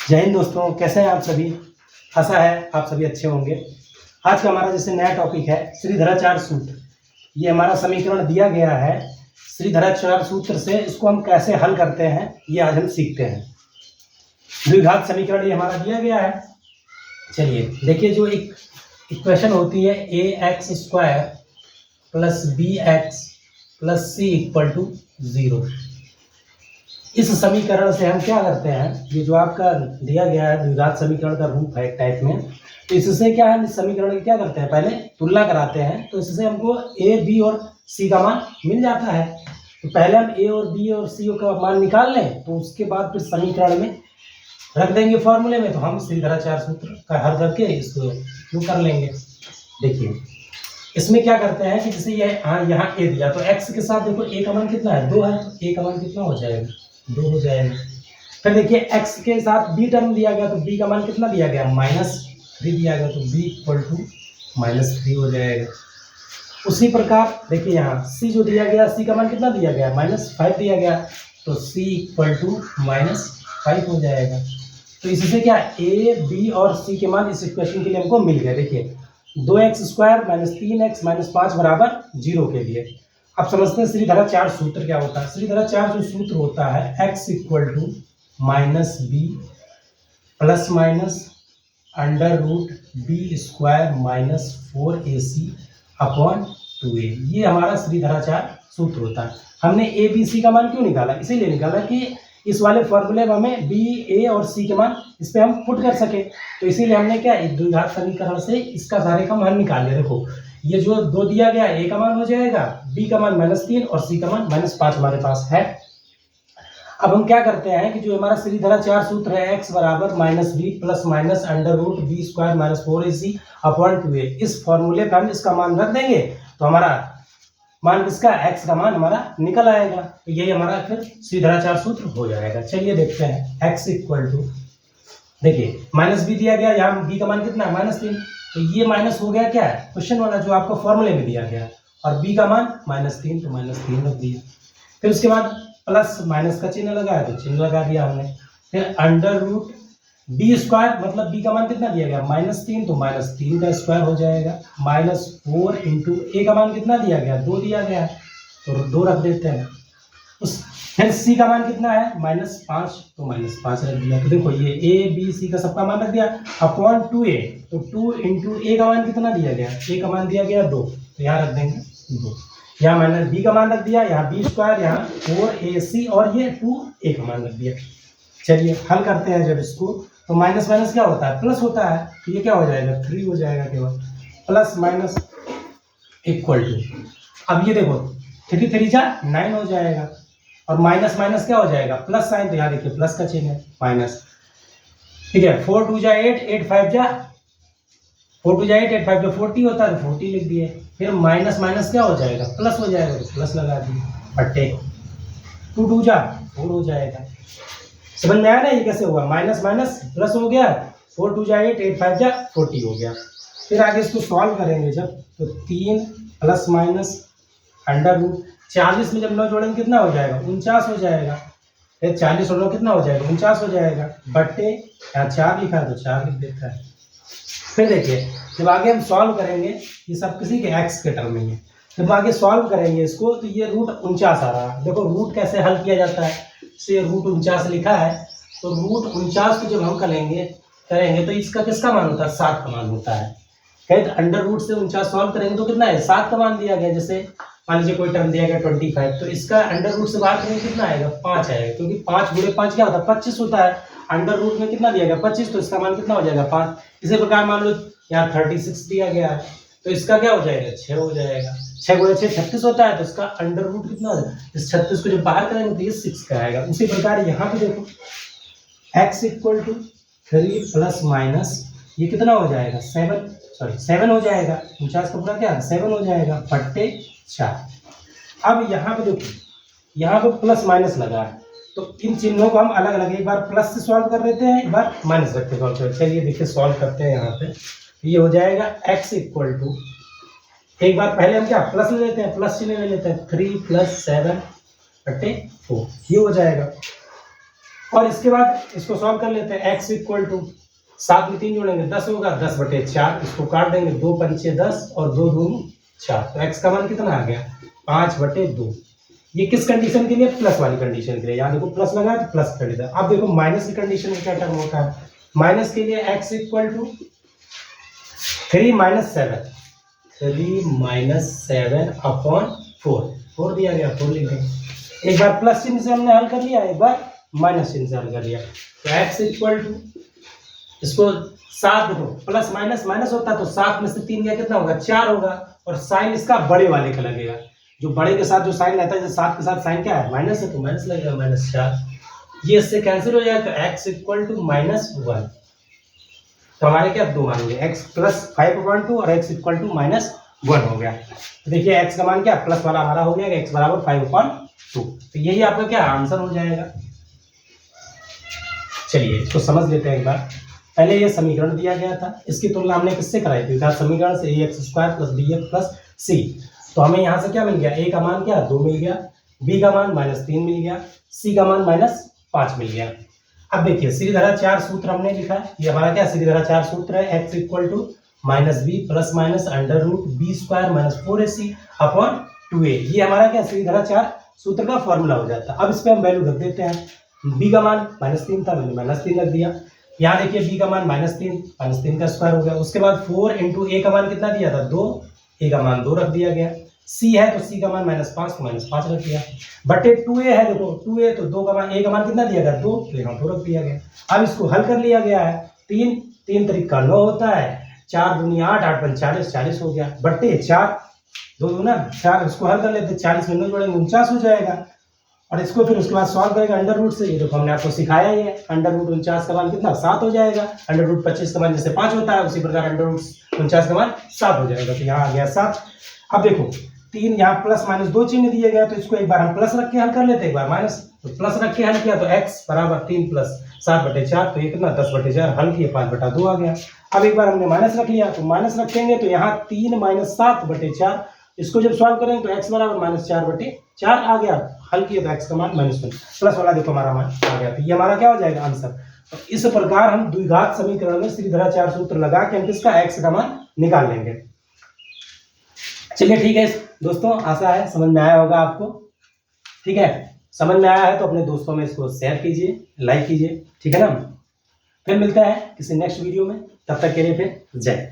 जय हिंद दोस्तों, कैसे हैं आप सभी। आशा है आप सभी अच्छे होंगे। आज का हमारा जैसे नया टॉपिक है श्रीधराचार्य सूत्र। ये हमारा समीकरण दिया गया है श्रीधराचार्य सूत्र से, इसको हम कैसे हल करते हैं ये आज हम सीखते हैं। द्विघात समीकरण ये हमारा दिया गया है। चलिए देखिए, जो एक इक्वेशन होती है ax² + bx + c = 0, इस समीकरण से हम क्या करते हैं, ये जो आपका दिया गया है द्विघात समीकरण का रूप है टाइप में, तो इससे क्या है, इस समीकरण की क्या करते हैं, पहले तुलना कराते हैं। तो इससे हमको a, b और c का मान मिल जाता है। तो पहले हम a और b और c का मान निकाल लें, तो उसके बाद फिर समीकरण में रख देंगे फॉर्मूले में। तो हम श्रीधराचार्य सूत्र का हल करके इसको शुरू कर लेंगे। देखिए इसमें क्या करते हैं कि जैसे ये यहाँ a दिया, तो x के साथ देखो a का मान कितना है, 2 है, तो a का मान कितना हो जाएगा, 2 हो जाएगा। फिर देखिए x के साथ b टर्म दिया गया, तो b का मान कितना दिया गया, -3 दिया गया, तो b = -3 हो जाएगा। उसी प्रकार देखिए यहाँ c जो दिया गया, c का मान कितना दिया गया, -5 दिया गया, तो c = -5 हो जाएगा। तो इससे क्या a, b और c के मान इस इक्वेशन के लिए हमको मिल गए। देखिए 2x² - 3x - 5 = 0 के लिए। अब समझते हैं श्रीधराचार्य सूत्र क्या होता है। श्रीधराचार्य जो सूत्र होता है x = -b ± √b² - 4ac/2a, ये हमारा श्रीधराचार्य सूत्र होता है। हमने a, b, c का मान क्यों निकाला, इसीलिए निकाला कि इस वाले फॉर्मूले में हमें b, a और c के मान इस पे हम पुट कर सके। तो इसीलिए हमने क्या, एक द्विघात समीकरण से इसका सारे का मान निकाल लिया। देखो ये जो 2 दिया गया, a का मान हो जाएगा, b का मान -3 और c का मान -5 हमारे पास है। अब हम क्या करते हैं कि जो हमारा श्रीधराचार्य सूत्र है x = -b ± √b² - 4ac/2a, इस फॉर्मूले पे हम इसका मान रख देंगे, तो हमारा मान किसका, x का मान हमारा निकल आएगा। तो यही हमारा फिर श्रीधराचार्य सूत्र हो जाएगा। चलिए देखते हैं x = देखिए -b दिया गया, यहाँ b का मान कितना है, -3, तो ये माइनस हो गया क्या है, क्वेश्चन वाला जो आपको फॉर्मूले में दिया गया, और b का मान -3, तो -3 रख दिया। फिर उसके बाद प्लस माइनस का चिन्ह लगाया, तो चिन्ह लगा दिया हमने। फिर √b² मतलब b का मान कितना दिया गया, -3, तो -3 का स्क्वायर हो जाएगा, -4 × a का मान कितना दिया गया, 2 दिया गया, तो 2 रख देते हैं। फिर c का मान कितना है, -5, तो -5 रख दिया। तो देखो ये a, b, c का सबका मान रख दिया अपॉन 2a, तो 2 × a का मान कितना दिया गया, a का मान दिया गया 2, तो यहाँ रख देंगे 2। यहाँ मैंने b का मान रख दिया, यहाँ b², यहाँ 4ac और ये 2a का मान रख दिया। चलिए हल करते हैं जब इसको, तो माइनस माइनस क्या होता है, प्लस होता है, तो ये क्या हो जाएगा, 3 हो जाएगा केवल, प्लस माइनस इक्वल टू। अब ये देखो 3 3 जा 9 हो जाएगा, और माइनस माइनस क्या हो जाएगा, प्लस साइन, तो यहाँ देखिए प्लस का चिन्ह है, माइनस। ठीक है, 4 2 जा 8, 8 5 जा 4 2 जा 8, 8 5 जा 40 होता है, तो 40 लिख दिए। फिर माइनस माइनस क्या हो जाएगा, प्लस हो जाएगा, तो प्लस लगा दिए, बट्टे 2 2 जा 4 हो जाएगा। समझ में आया ना ये कैसे हुआ, माइनस माइनस प्लस हो गया, 4 2 जा 8, 8 5 जा 40 हो गया। फिर आगे इसको सॉल्व करेंगे जब, तो 3 ± √40 में जब 9 जोड़ेंगे कितना हो जाएगा, 49 हो जाएगा। फिर 40 और 9 कितना हो जाएगा, 49 हो जाएगा, बट्टे यहाँ 4 लिखा है, तो 4 लिख देता है। फिर देखिए जब आगे हम सॉल्व करेंगे, ये सब किसी के x के टर्म में है, जब आगे सॉल्व करेंगे इसको, तो ये √49 आ रहा है। देखो रूट कैसे हल किया जाता है, से √49 लिखा है, तो √49 को जब हम करेंगे तो इसका किसका मान होता है, 7 का मान होता है। कहीं तो अंडर रूट से 49 सॉल्व करेंगे तो कितना है, 7 का मान दिया गया। जैसे मान लीजिए कोई टर्म दिया गया 25, तो इसका अंडर रूट से बाहर करेंगे कितना आएगा, 5 आएगा, क्योंकि 5 × 5 क्या होता है, 25 होता है। अंडर रूट में कितना दिया गया, 25, तो इसका मान कितना हो जाएगा, 5। इसी प्रकार मान लो यहाँ 36 दिया गया है, तो इसका क्या हो जाएगा, 6 हो जाएगा। 6 × 6 36 होता है, तो इसका अंडर रूट कितना हो जाएगा, इस 36 को जब बाहर करेंगे तो ये 6 का आएगा। उसी प्रकार यहाँ पे देखो x = 3 ± ये कितना हो जाएगा, 7 हो जाएगा, 49 का पूरा क्या 7 हो जाएगा, बट्टे 4। अब यहाँ पे देखो, यहाँ पे प्लस माइनस लगा है, तो इन चिन्हों को हम अलग अलग, एक बार प्लस से सॉल्व कर लेते हैं, एक बार माइनस रख के सॉल्व करते हैं। चलिए देखिए सॉल्व करते हैं। यहाँ पे ये हो जाएगा x = एक बार पहले हम क्या प्लस ले लेते हैं, प्लस चिन्ह ले लेते हैं, 3 + 7/4, ये हो जाएगा। और इसके बाद इसको सॉल्व कर लेते हैं। x इक्वल टू 7 में 3 जोड़ेंगे 10 होगा, 10/4 इसको काट देंगे, 2 पंचे 10 और 2 दूनी 4, तो x का मान कितना आ गया 5/2। ये किस कंडीशन के लिए, प्लस वाली कंडीशन के लिए। यहाँ देखो प्लस लगा तो प्लस कर देता। अब देखो माइनस की कंडीशन में क्या टर्म होता है, माइनस के लिए x इक्वल टू 3 - 7, 3 - 7/4, 4 दिया गया, 4 लिख देंगे। एक बार प्लस चिन्ह से हमने हल कर लिया, एक बार माइनस चिन्ह से हल कर लिया। तो x इक्वल टू इसको 7 देखो, प्लस माइनस माइनस होता है तो 7 में से 3 गया कितना होगा 4 होगा, और साइन इसका बड़े वाले का लगेगा। जो बड़े के साथ जो साइन रहता है, जैसे 7 के साथ साइन क्या है माइनस है, तो माइनस लगेगा -4। ये इससे कैंसिल हो जाएगा, तो x इक्वल टू -1। तो हमारे क्या दो मान होंगे, x प्लस 5/2 और x इक्वल टू -1 हो गया। तो देखिए x का मान क्या प्लस वाला हमारा हो गया, x बराबर 5/2। तो यही आपका क्या आंसर हो जाएगा। चलिए इसको समझ लेते हैं एक बार। पहले ये समीकरण दिया गया था, इसकी तुलना हमने किससे कराई थी, समीकरण से ax² + bx + c। तो हमें यहाँ से क्या मिल गया, a का मान क्या 2 मिल गया, b का मान -3 मिल गया, c का मान -5 मिल गया। अब देखिए श्रीधरा 4 सूत्र हमने लिखा है, ये हमारा क्या श्रीधरा 4 सूत्र है, x equal to -b + √b² - 4ac/2a। ये हमारा क्या श्रीधरा 4 सूत्र का फॉर्मूला हो जाता है। अब इस पे हम वैल्यू रख देते हैं। b का मान -3 था, मैंने -3 रख दिया। यहाँ देखिए b का मान -3 का स्क्वायर हो गया। उसके बाद 4 × a का मान कितना दिया था 2, a का मान 2 रख दिया गया। c है तो c का मान -5 तो -5 रख दिया, बटे 2a है, देखो 2a तो 2 का मान, a का मान कितना दिया गया 2, तो यहाँ 2 रख दिया गया। अब इसको हल कर लिया गया है, 3 तरीका 9 होता है, 4 दूनी 8, 8 पंच 40, 40 हो गया, बटे 4, 2 दूना 4, इसको हल कर लेते, 40 में 9 जोड़ेंगे 49 हो जाएगा। और इसको फिर उसके बाद सॉल्व करेगा अंडर रूट से। ये देखो हमने आपको सिखाया ही है, अंडर रूट 49 का मान कितना 7 हो जाएगा, अंडर रूट 25 का मान जैसे 5 होता है, उसी प्रकार अंडर रूट 49 का मान 7 हो जाएगा। तो यहाँ आ गया 7। अब देखो 3 यहाँ प्लस माइनस 2 चिन्ह दिए गए, तो इसको एक बार हम प्लस रख के हल कर लेते हैं, एक बार माइनस, तो प्लस रख के हल किया तो x बराबर 3 + 7/4, तो ये कितना 10/4 हल किया 5/2 आ गया। अब एक बार हमने माइनस रख लिया, तो माइनस रखेंगे तो यहाँ 3 - 7/4, इसको जब सॉल्व करेंगे तो x बराबर -4/4 आ गया, हल किया तो x का मान -1, प्लस वाला देखो हमारा मान आ गया। तो ये हमारा क्या हो जाएगा आंसर। तो इस प्रकार हम द्विघात समीकरण में श्रीधरा 4 सूत्र लगा के हम किसका x का मान निकाल लेंगे। चलिए ठीक है दोस्तों, आशा है समझ में आया होगा आपको। ठीक है, समझ में आया है तो अपने दोस्तों में इसको शेयर कीजिए, लाइक कीजिए, ठीक है ना। फिर मिलता है किसी नेक्स्ट वीडियो में, तब तक के लिए फिर जय।